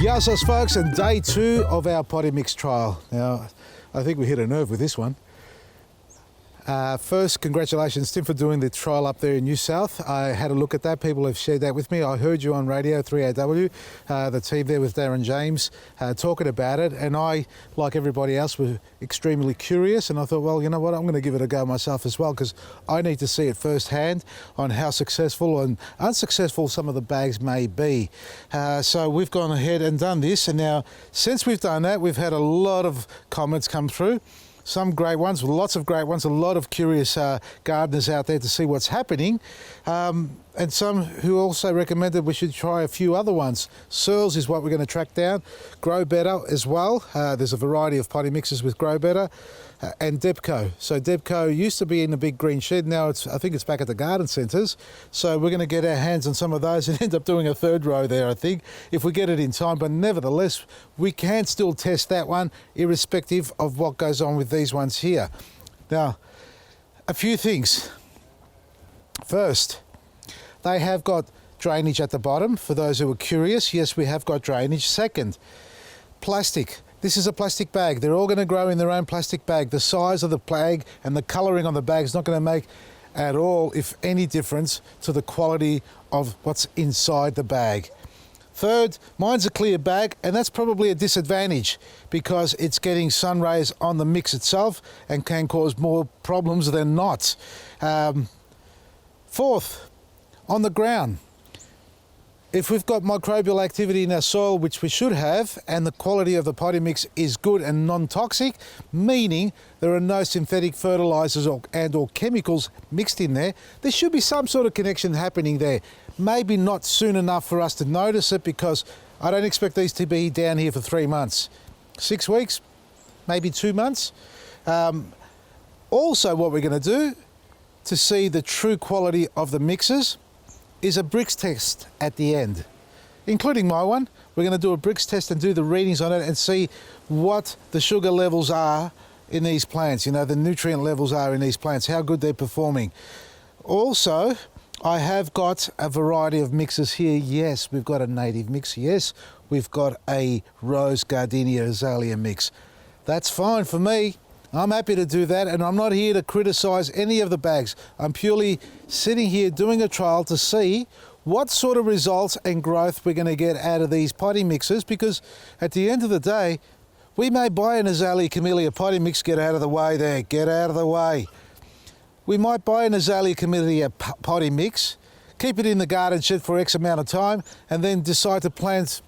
Yassos folks, and day 2 of our potting mix trial. Now, I think we hit a nerve with this one. First, congratulations, Tim, for doing the trial up there in New South. I had a look at that. People have shared that with me. I heard you on radio, 3AW, the team there with Darren James, talking about it. And I, like everybody else, were extremely curious. And I thought, well, you know what, I'm going to give it a go myself as well, because I need to see it firsthand on how successful and unsuccessful some of the bags may be. So we've gone ahead and done this. And now, since we've done that, we've had a lot of comments come through. Some great ones, lots of great ones, a lot of curious gardeners out there to see what's happening. And some who also recommended we should try a few other ones. Searles is what we're going to track down. Grow Better as well. There's a variety of potting mixes with Grow Better. And Debco. So Debco used to be in the big green shed. Now I think it's back at the garden centres. So we're going to get our hands on some of those and end up doing a third row there, I think, if we get it in time. But nevertheless, we can still test that one, irrespective of what goes on with these ones here. Now, a few things. First, they have got drainage at the bottom. For those who are curious, yes, we have got drainage. Second, plastic. This is a plastic bag. They're all going to grow in their own plastic bag. The size of the bag and the colouring on the bag is not going to make at all, if any, difference to the quality of what's inside the bag. Third, mine's a clear bag, and that's probably a disadvantage because it's getting sun rays on the mix itself and can cause more problems than not. Fourth, on the ground. If we've got microbial activity in our soil, which we should have, and the quality of the potting mix is good and non-toxic, meaning there are no synthetic fertilisers or chemicals mixed in there, there should be some sort of connection happening there. Maybe not soon enough for us to notice it, because I don't expect these to be down here for 3 months. 6 weeks, maybe 2 months. Also, what we're going to do to see the true quality of the mixes is a Brix test at the end, including my one. We're going to do a Brix test and do the readings on it and see what the sugar levels are in these plants, you know, the nutrient levels are in these plants, how good they're performing. Also, I have got a variety of mixes here. Yes, we've got a native mix. Yes, we've got a rose gardenia azalea mix. That's fine for me. I'm happy to do that, and I'm not here to criticise any of the bags. I'm purely sitting here doing a trial to see what sort of results and growth we're going to get out of these potting mixes, because at the end of the day, we may buy an Azalea Camellia potting mix. Get out of the way there, get out of the way. We might buy an Azalea Camellia potting mix, keep it in the garden shed for X amount of time, and then decide to plant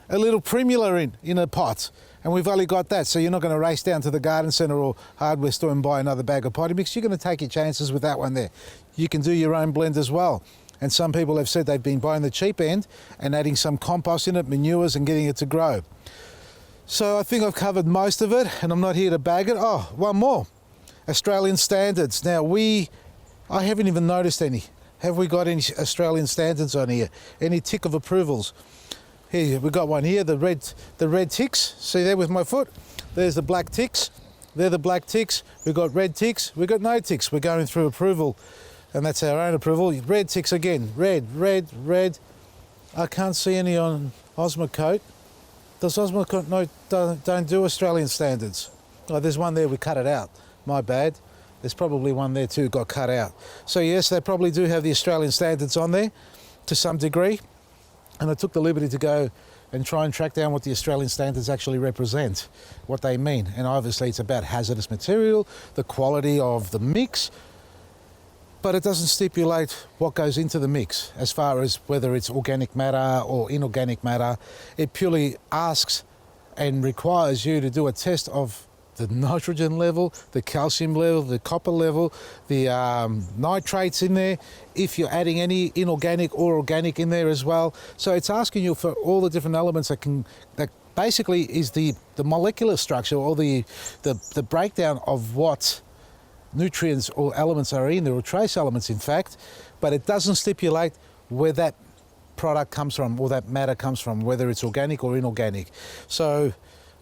a little primula in a pot. And we've only got that, so you're not going to race down to the garden centre or hardware store and buy another bag of potting mix. You're going to take your chances with that one there. You can do your own blend as well. And some people have said they've been buying the cheap end and adding some compost in it, manures, and getting it to grow. So I think I've covered most of it, and I'm not here to bag it. Oh, one more. Australian standards. Now, I haven't even noticed any. Have we got any Australian standards on here? Any tick of approvals? Here, we've got one here, the red ticks. See there with my foot? There's the black ticks. They're the black ticks. We've got red ticks. We've got no ticks. We're going through approval, and that's our own approval. Red ticks again. Red, red, red. I can't see any on Osmocote. Does Osmocote don't do Australian standards? Oh, there's one there, we cut it out. My bad. There's probably one there too, got cut out. So yes, they probably do have the Australian standards on there to some degree. And I took the liberty to go and try and track down what the Australian standards actually represent, what they mean. And obviously it's about hazardous material, the quality of the mix, but it doesn't stipulate what goes into the mix as far as whether it's organic matter or inorganic matter. It purely asks and requires you to do a test of the nitrogen level, the calcium level, the copper level, the nitrates in there, if you're adding any inorganic or organic in there as well. So it's asking you for all the different elements that basically is the molecular structure or the breakdown of what nutrients or elements are in there, or trace elements in fact, but it doesn't stipulate where that product comes from or that matter comes from, whether it's organic or inorganic. So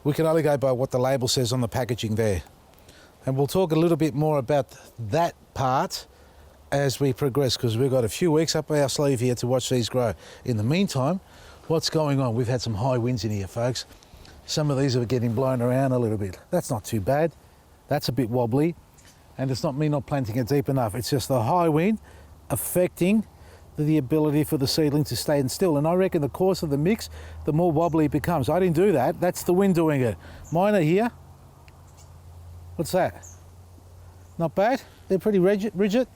we can only go by what the label says on the packaging there. And we'll talk a little bit more about that part as we progress, because we've got a few weeks up our sleeve here to watch these grow. In the meantime, What's going on? We've had some high winds in here, folks. Some of these are getting blown around a little bit. That's not too bad. That's a bit wobbly. And it's not me not planting it deep enough. It's just the high wind affecting the ability for the seedling to stay still. And I reckon the course of the mix, the more wobbly it becomes. I didn't do that. That's the wind doing it. Mine are here. What's that? Not bad. They're pretty rigid.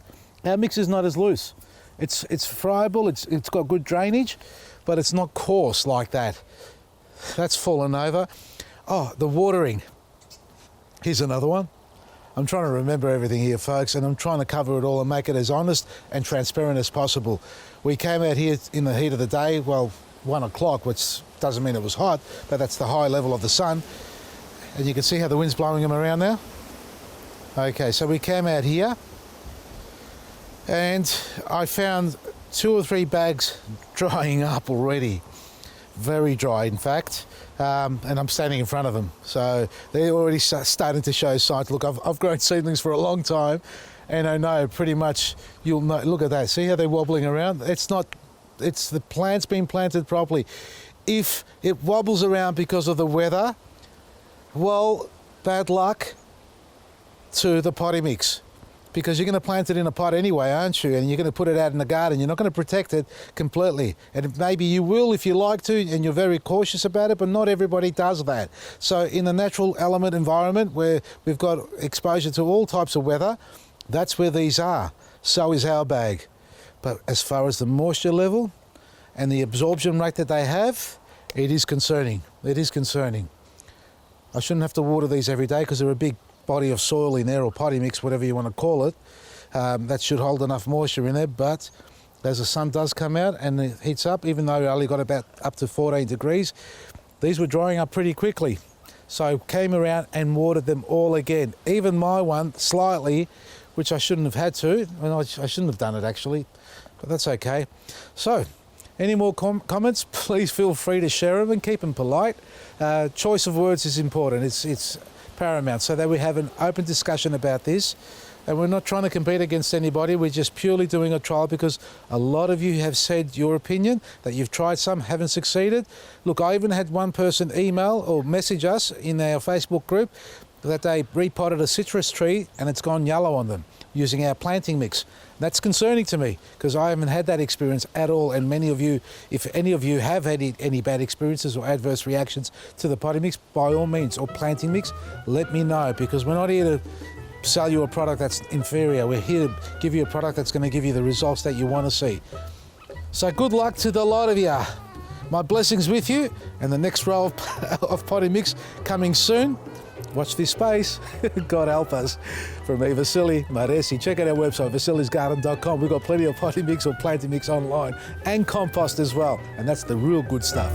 Our mix is not as loose. It's friable. It's got good drainage, but it's not coarse like that. That's fallen over. Oh, the watering. Here's another one. I'm trying to remember everything here, folks, and I'm trying to cover it all and make it as honest and transparent as possible. We came out here in the heat of the day, well, 1 o'clock, which doesn't mean it was hot, but that's the high level of the sun. And you can see how the wind's blowing them around now. Okay, so we came out here and I found 2 or 3 bags drying up already. Very dry, in fact. And I'm standing in front of them. So they're already starting to show signs. Look, I've grown seedlings for a long time, and I know pretty much, you'll know, look at that. See how they're wobbling around? It's the plant's been planted properly. If it wobbles around because of the weather, well, bad luck to the potting mix. Because you're going to plant it in a pot anyway, aren't you? And you're going to put it out in the garden. You're not going to protect it completely. And maybe you will if you like to, and you're very cautious about it, but not everybody does that. So in the natural element environment where we've got exposure to all types of weather, that's where these are. So is our bag. But as far as the moisture level and the absorption rate that they have, it is concerning. It is concerning. I shouldn't have to water these every day because they're a big body of soil in there, or potting mix, whatever you want to call it. That should hold enough moisture in there, but as the sun does come out and it heats up, even though we only got about up to 14 degrees, these were drying up pretty quickly. So I came around and watered them all again. Even my one, slightly, which I shouldn't have had to. I shouldn't have done it actually, but that's okay. So, any more comments, please feel free to share them and keep them polite. Choice of words is important. It's paramount, so that we have an open discussion about this, and we're not trying to compete against anybody. We're just purely doing a trial because a lot of you have said your opinion, that you've tried some, haven't succeeded. Look, I even had one person email or message us in our Facebook group that they repotted a citrus tree and it's gone yellow on them using our planting mix. That's concerning to me because I haven't had that experience at all, and many of you, if any of you have had any bad experiences or adverse reactions to the potting mix, by all means, or planting mix, let me know, because we're not here to sell you a product that's inferior. We're here to give you a product that's going to give you the results that you want to see. So good luck to the lot of you. My blessings with you, and the next row of potting mix coming soon. Watch this space. God help us. From me, Vasily Maresi. Check out our website, vasilisgarden.com. We've got plenty of potting mix or planting mix online, and compost as well. And that's the real good stuff.